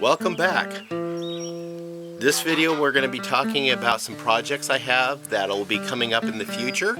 Welcome back. This video we're going to be talking about some projects I have that will be coming up in the future.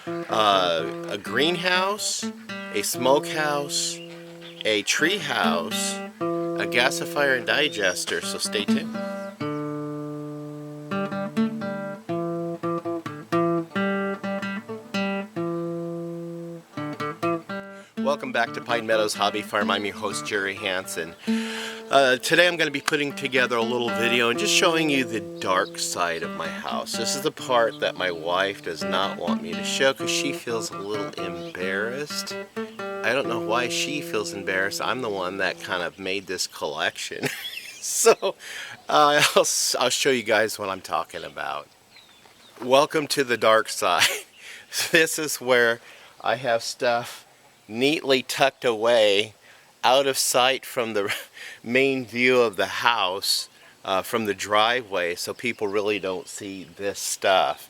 A greenhouse, a smokehouse, a tree house, a gasifier and digester, so stay tuned. Welcome back to Pine Meadows Hobby Farm. I'm your host, Jerry Hansen. Today I'm going to be putting together a little video and just showing you the dark side of my house. This is the part that my wife does not want me to show because she feels a little embarrassed. I don't know why she feels embarrassed. I'm the one that kind of made this collection. So I'll show you guys what I'm talking about. Welcome to the dark side. This is where I have stuff neatly tucked away out of sight from the main view of the house, from the driveway, so people really don't see this stuff.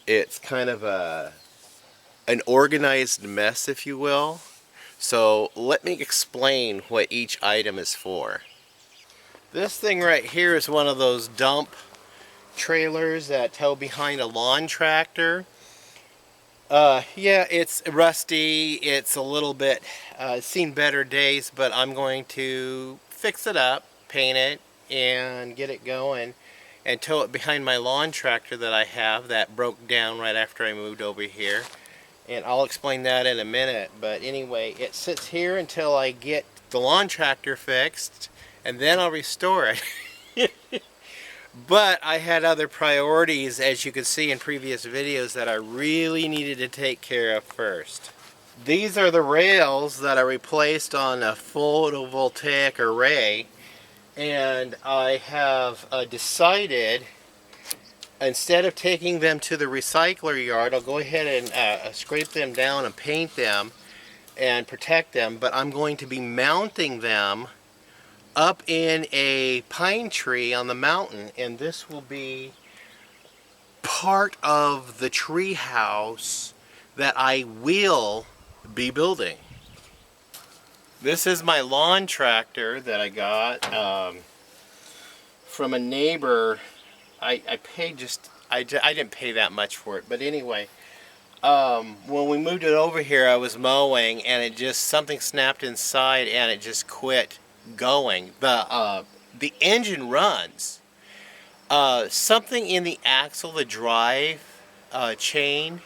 It's kind of an organized mess, if you will. So let me explain what each item is for. This thing right here is one of those dump trailers that tow behind a lawn tractor. Yeah, it's rusty, it's a little bit, seen better days, but I'm going to fix it up, paint it, and get it going, and tow it behind my lawn tractor that I have that broke down right after I moved over here. And I'll explain that in a minute, but anyway, it sits here until I get the lawn tractor fixed, and then I'll restore it. But I had other priorities, as you can see in previous videos, that I really needed to take care of first. These are the rails that I replaced on a photovoltaic array, and I have decided, instead of taking them to the recycler yard, I'll go ahead and scrape them down and paint them and protect them, but I'm going to be mounting them up in a pine tree on the mountain, and this will be part of the tree house that I will be building. This is my lawn tractor that I got from a neighbor. I didn't pay that much for it, but anyway, when we moved it over here, I was mowing and something snapped inside and it just quit going. The engine runs. Something in the axle, the drive chain,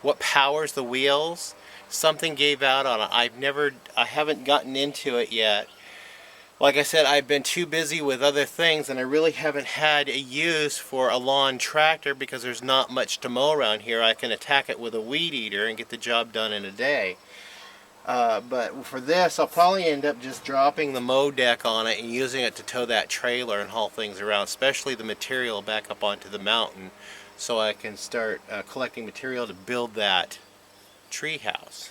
what powers the wheels, something gave out on it. I haven't gotten into it yet. Like I said, I've been too busy with other things, and I really haven't had a use for a lawn tractor because there's not much to mow around here. I can attack it with a weed eater and get the job done in a day. But for this, I'll probably end up just dropping the mow deck on it and using it to tow that trailer and haul things around, especially the material back up onto the mountain, so I can start collecting material to build that tree house.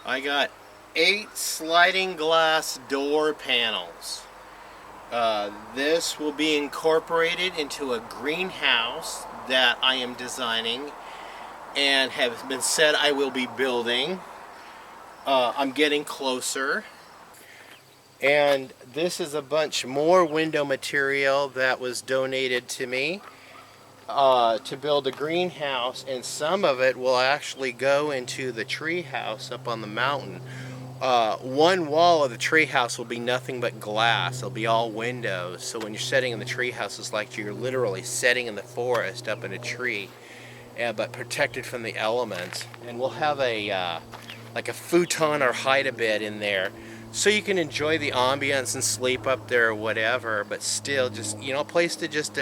I got 8 sliding glass door panels. This will be incorporated into a greenhouse that I am designing and have been said I will be building. I'm getting closer, and this is a bunch more window material that was donated to me to build a greenhouse, and some of it will actually go into the tree house up on the mountain. One wall of the tree house will be nothing but glass. It'll be all windows, so when you're sitting in the tree house, it's like you're literally sitting in the forest up in a tree, but protected from the elements. And we'll have like a futon or hide-a-bed in there, so you can enjoy the ambience and sleep up there or whatever, but still just, a place to just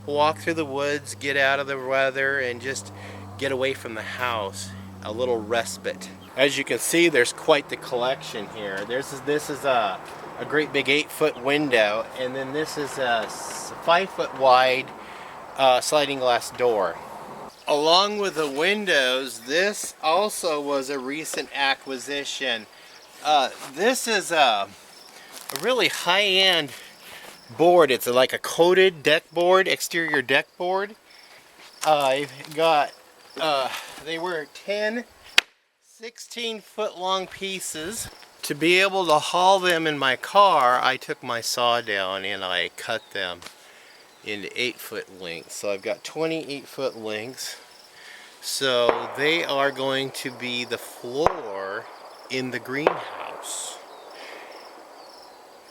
walk through the woods, get out of the weather, and just get away from the house. A little respite. As you can see, there's quite the collection here. This is a great big 8-foot window, and then this is a 5-foot wide sliding glass door. Along with the windows, this also was a recent acquisition. This is a really high-end board. It's like a coated deck board, exterior deck board. I've got, they were 10 16-foot long pieces to be able to haul them in my car, I took my saw down and I cut them into 8-foot lengths. So I've got 28-foot lengths. So they are going to be the floor in the greenhouse.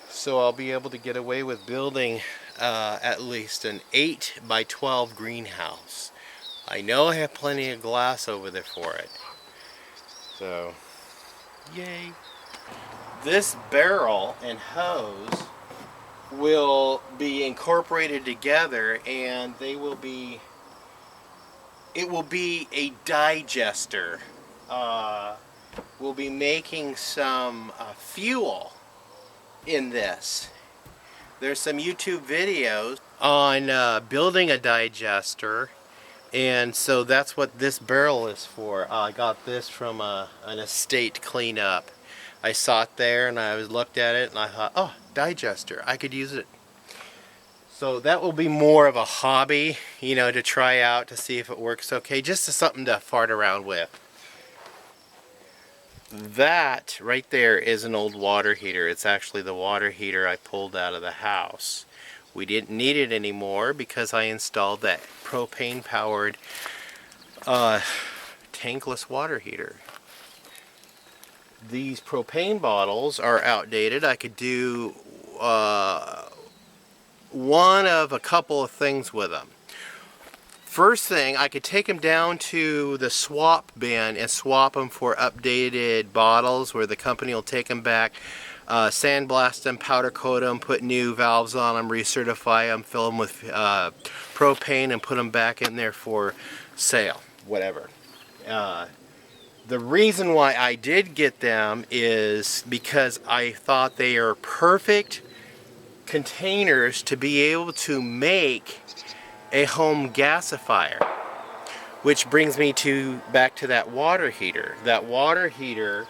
So I'll be able to get away with building at least an 8 by 12 greenhouse. I know I have plenty of glass over there for it. So, yay. This barrel and hose will be incorporated together, and it will be a digester. We'll be making some fuel in this. There's some YouTube videos on building a digester, and so that's what this barrel is for. I got this from an estate cleanup. I saw it there and I looked at it and I thought, oh, digester, I could use it. So that will be more of a hobby, you know, to try out to see if it works okay, just as something to fart around with. That right there is an old water heater. It's actually the water heater I pulled out of the house. We didn't need it anymore because I installed that propane powered tankless water heater. These propane bottles are outdated. I could do one of a couple of things with them. First thing, I could take them down to the swap bin and swap them for updated bottles where the company will take them back, sandblast them, powder coat them, put new valves on them, recertify them, fill them with propane and put them back in there for sale, whatever. The reason why I did get them is because I thought they are perfect containers to be able to make a home gasifier, which brings me back to that water heater. That water heater,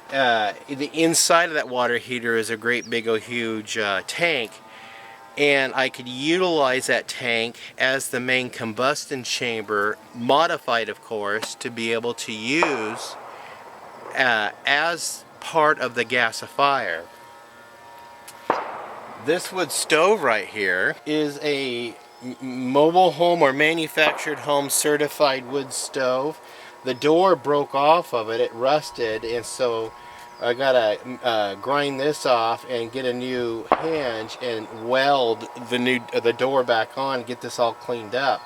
the inside of that water heater is a great big huge tank, and I could utilize that tank as the main combustion chamber, modified of course, to be able to use as part of the gasifier. This wood stove right here is a mobile home or manufactured home certified wood stove. The door broke off of it, it rusted, and so I gotta grind this off and get a new hinge and weld the door back on, get this all cleaned up,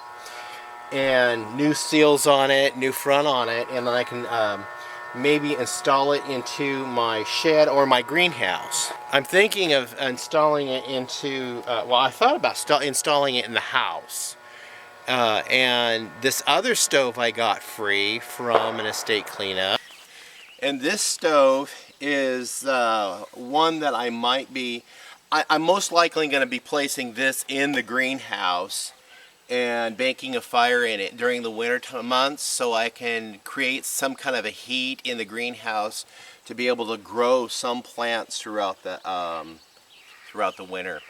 and new seals on it, new front on it, and then I can maybe install it into my shed or my greenhouse. I'm thinking of installing it into, well, I thought about installing it in the house. And this other stove I got free from an estate cleanup. And this stove is one that I might be, I'm most likely going to be placing this in the greenhouse and baking a fire in it during the winter months so I can create some kind of a heat in the greenhouse to be able to grow some plants throughout the winter.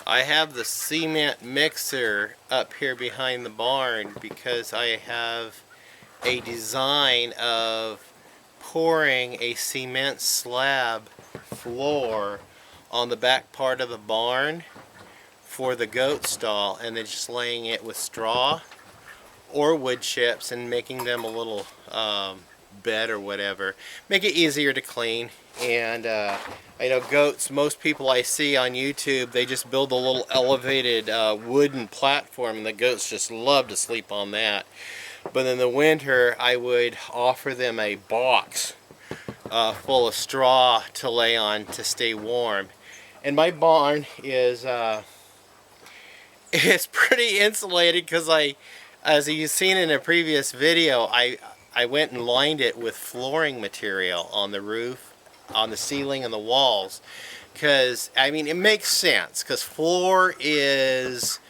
I have the cement mixer up here behind the barn because I have a design of pouring a cement slab floor on the back part of the barn for the goat stall, and then just laying it with straw or wood chips and making them a little bed or whatever. Make it easier to clean. And I know goats, most people I see on YouTube, they just build a little elevated wooden platform, and the goats just love to sleep on that. But in the winter I would offer them a box full of straw to lay on to stay warm. And my barn is it's pretty insulated because as you've seen in a previous video, I went and lined it with flooring material on the roof, on the ceiling and the walls, because I mean it makes sense, because flooring is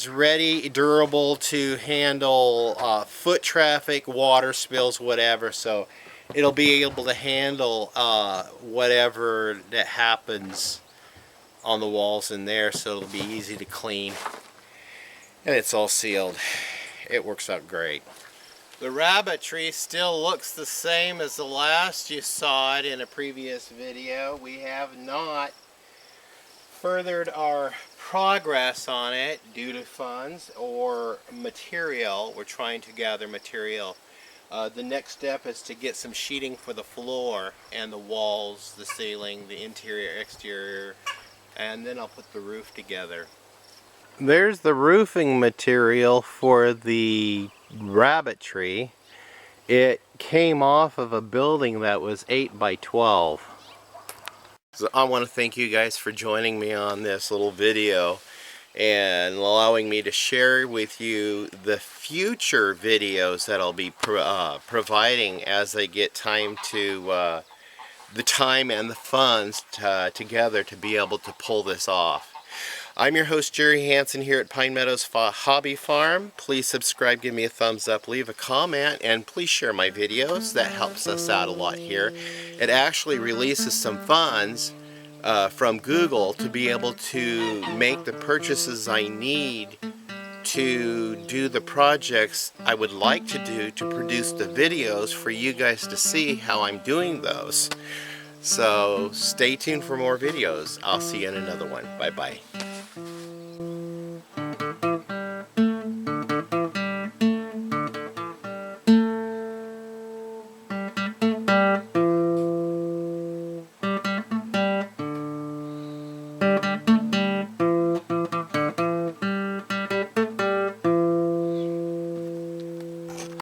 ready, durable to handle foot traffic, water spills, whatever, so it'll be able to handle whatever that happens on the walls in there, so it'll be easy to clean. And it's all sealed. It works out great. The rabbit tree still looks the same as the last you saw it in a previous video. We have not furthered our progress on it due to funds or material. We're trying to gather material. The next step is to get some sheeting for the floor and the walls, the ceiling, the interior, exterior, and then I'll put the roof together. There's the roofing material for the rabbit tree. It came off of a building that was 8 by 12. So I want to thank you guys for joining me on this little video and allowing me to share with you the future videos that I'll be providing as I get time to the time and the funds together to be able to pull this off. I'm your host, Jerry Hansen, here at Pine Meadows Hobby Farm. Please subscribe, give me a thumbs up, leave a comment, and please share my videos. That helps us out a lot here. It actually releases some funds from Google to be able to make the purchases I need to do the projects I would like to do to produce the videos for you guys to see how I'm doing those. So stay tuned for more videos. I'll see you in another one. Bye-bye.